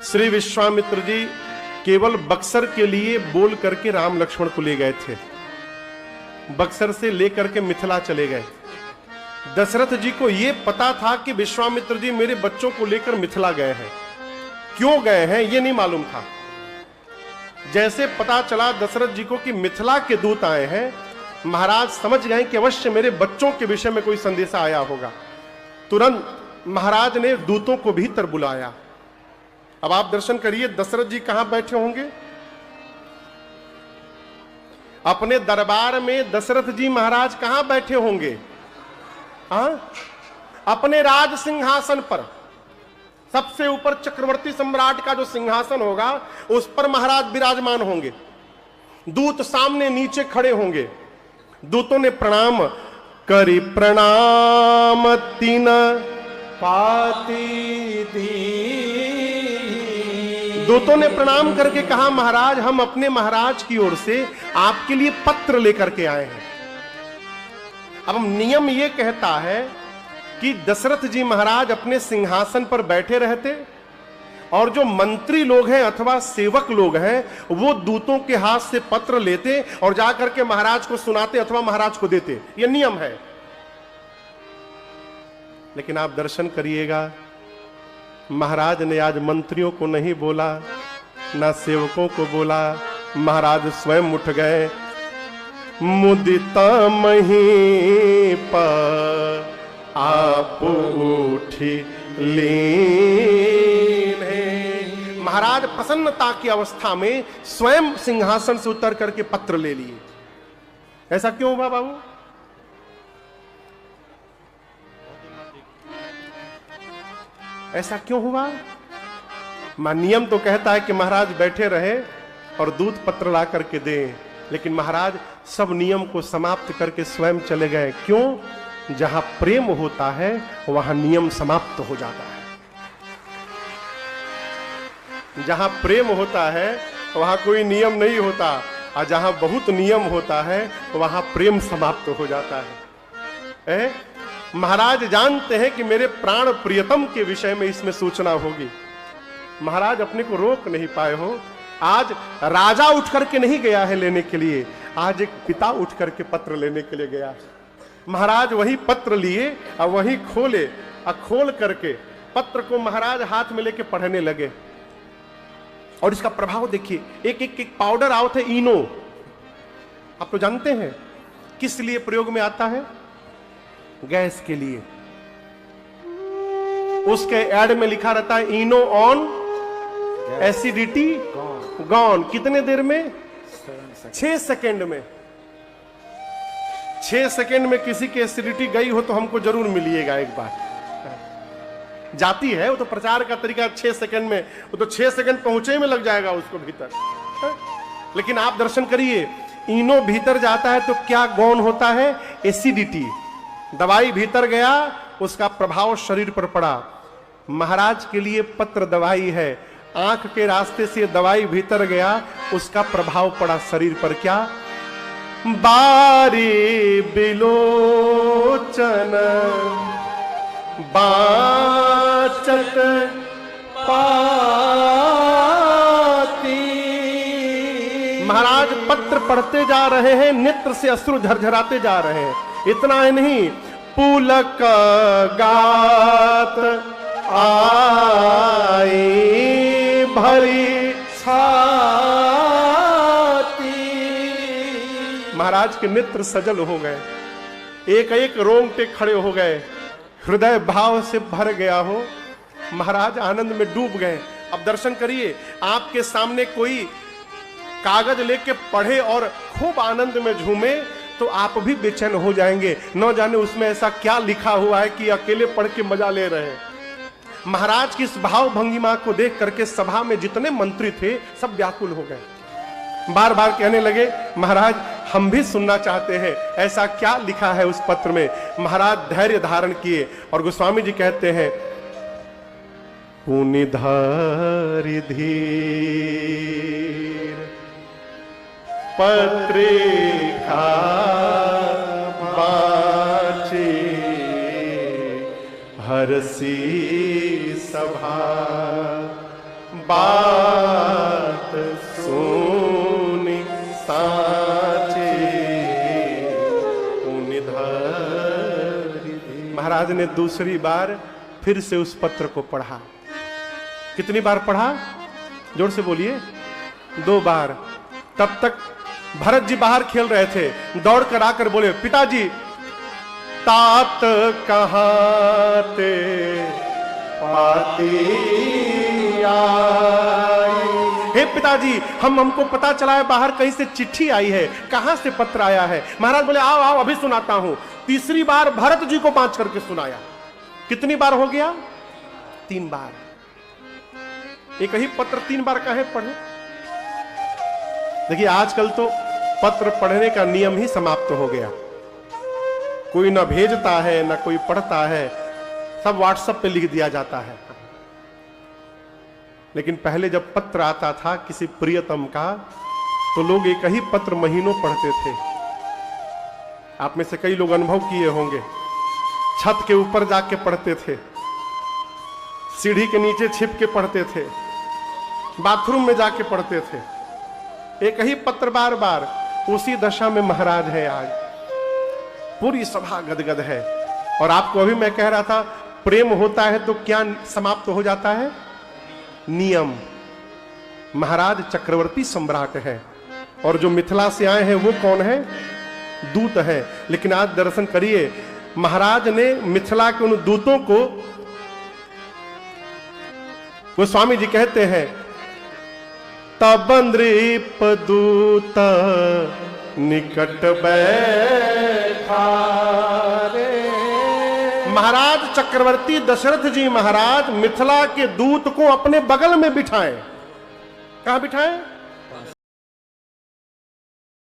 श्री विश्वामित्र जी केवल बक्सर के लिए बोल करके राम लक्ष्मण को ले गए थे। बक्सर से लेकर के मिथिला चले गए। दशरथ जी को यह पता था कि विश्वामित्र जी मेरे बच्चों को लेकर मिथिला गए हैं। क्यों गए हैं यह नहीं मालूम था। जैसे पता चला दशरथ जी को कि मिथिला के दूत आए हैं, महाराज समझ गए कि अवश्य मेरे बच्चों के विषय में कोई संदेशा आया होगा। तुरंत महाराज ने दूतों को भीतर बुलाया। अब आप दर्शन करिए, दशरथ जी कहां बैठे होंगे? अपने दरबार में दशरथ जी महाराज कहां बैठे होंगे? अपने राज सिंहासन पर, सबसे ऊपर चक्रवर्ती सम्राट का जो सिंहासन होगा उस पर महाराज विराजमान होंगे। दूत सामने नीचे खड़े होंगे। दूतों ने प्रणाम करी, प्रणाम तीन पाती दी। दूतों ने प्रणाम करके कहा, महाराज हम अपने महाराज की ओर से आपके लिए पत्र लेकर के आए हैं। अब नियम यह कहता है कि दशरथ जी महाराज अपने सिंहासन पर बैठे रहते और जो मंत्री लोग हैं अथवा सेवक लोग हैं वो दूतों के हाथ से पत्र लेते और जाकर के महाराज को सुनाते अथवा महाराज को देते। यह नियम है। लेकिन आप दर्शन करिएगा, महाराज ने आज मंत्रियों को नहीं बोला, ना सेवकों को बोला। महाराज स्वयं उठ गए। मुदिता मही पर आप उठी लीन है। महाराज प्रसन्नता की अवस्था में स्वयं सिंहासन से उतर करके पत्र ले लिए। ऐसा क्यों हुआ बाबू? ऐसा क्यों हुआ? नियम तो कहता है कि महाराज बैठे रहे और दूत पत्र ला करके दे, लेकिन महाराज सब नियम को समाप्त करके स्वयं चले गए। क्यों? जहां प्रेम होता है वहां नियम समाप्त हो जाता है। जहां प्रेम होता है वहां कोई नियम नहीं होता, और जहां बहुत नियम होता है वहां प्रेम समाप्त हो जाता है। महाराज जानते हैं कि मेरे प्राण प्रियतम के विषय में इसमें सूचना होगी। महाराज अपने को रोक नहीं पाए हो। आज राजा उठ करके नहीं गया है लेने के लिए, आज एक पिता उठ करके पत्र लेने के लिए गया। महाराज वही पत्र लिए और वही खोले और खोल करके पत्र को महाराज हाथ में लेके पढ़ने लगे। और इसका प्रभाव देखिए, एक एक एक पाउडर आवत है इनो। आप तो जानते हैं किस लिए प्रयोग में आता है? गैस के लिए। उसके ऐड में लिखा रहता है इनो ऑन एसिडिटी गॉन। कितने देर में? 6 सेकेंड में। 6 सेकेंड में किसी की एसिडिटी गई हो तो हमको जरूर मिलिएगा एक बार। जाती है वो तो प्रचार का तरीका 6 सेकेंड में, वो तो 6 सेकेंड पहुंचे में लग जाएगा उसको भीतर। लेकिन आप दर्शन करिए, इनो भीतर जाता है तो क्या गौन होता है? एसिडिटी। दवाई भीतर गया, उसका प्रभाव शरीर पर पड़ा। महाराज के लिए पत्र दवाई है। आंख के रास्ते से दवाई भीतर गया, उसका प्रभाव पड़ा शरीर पर। क्या? बारी बिलोचन बाचक पाती। महाराज पत्र पढ़ते जा रहे हैं, नेत्र से अश्रु झरझराते जा रहे हैं। इतना ही नहीं, पुलक गात आई भरी छाती। महाराज के नेत्र सजल हो गए, एक एक रोंगटे खड़े हो गए, हृदय भाव से भर गया हो। महाराज आनंद में डूब गए। अब दर्शन करिए, आपके सामने कोई कागज लेके पढ़े और खूब आनंद में झूमे तो आप भी बेचैन हो जाएंगे। न जाने उसमें ऐसा क्या लिखा हुआ है कि अकेले पढ़ के मजा ले रहे हैं। महाराज की इस भाव भंगिमा को देख करके सभा में जितने मंत्री थे सब व्याकुल हो गए। बार बार कहने लगे, महाराज हम भी सुनना चाहते हैं, ऐसा क्या लिखा है उस पत्र में। महाराज धैर्य धारण किए और गोस्वामी जी कहते हैं, पुनिधारि धीर पत्रिका बाचे हरसी सभा बात सुनी साचे पुनि धरि। महाराज ने दूसरी बार फिर से उस पत्र को पढ़ा। कितनी बार पढ़ा? जोर से बोलिए। 2 बार। तब तक भरत जी बाहर खेल रहे थे, दौड़ कर आकर बोले, पिताजी तात कहाँ ते पाती आई। हे पिताजी, हमको पता चला है बाहर कहीं से चिट्ठी आई है, कहां से पत्र आया है। महाराज बोले, आओ आओ अभी सुनाता हूं। तीसरी बार भरत जी को बांच करके सुनाया। कितनी बार हो गया? 3 बार। एक ही पत्र 3 बार काहे पढ़े? देखिए आजकल तो पत्र पढ़ने का नियम ही समाप्त हो गया। कोई ना भेजता है ना कोई पढ़ता है, सब व्हाट्सएप पे लिख दिया जाता है। लेकिन पहले जब पत्र आता था किसी प्रियतम का, तो लोग एक ही पत्र महीनों पढ़ते थे। आप में से कई लोग अनुभव किए होंगे। छत के ऊपर जाके पढ़ते थे, सीढ़ी के नीचे छिप के पढ़ते थे, बाथरूम में जाके पढ़ते थे, एक ही पत्र बार बार। उसी दशा में महाराज है आज। पूरी सभा गदगद है। और आपको अभी मैं कह रहा था, प्रेम होता है तो क्या समाप्त हो जाता है? नियम। महाराज चक्रवर्ती सम्राट है, और जो मिथिला से आए हैं वो कौन है? दूत है। लेकिन आज दर्शन करिए, महाराज ने मिथिला के उन दूतों को, वो स्वामी जी कहते हैं, तब नृप दूत निकट बैठा रे। महाराज चक्रवर्ती दशरथ जी महाराज मिथिला के दूत को अपने बगल में बिठाएं। कहां बिठाएं?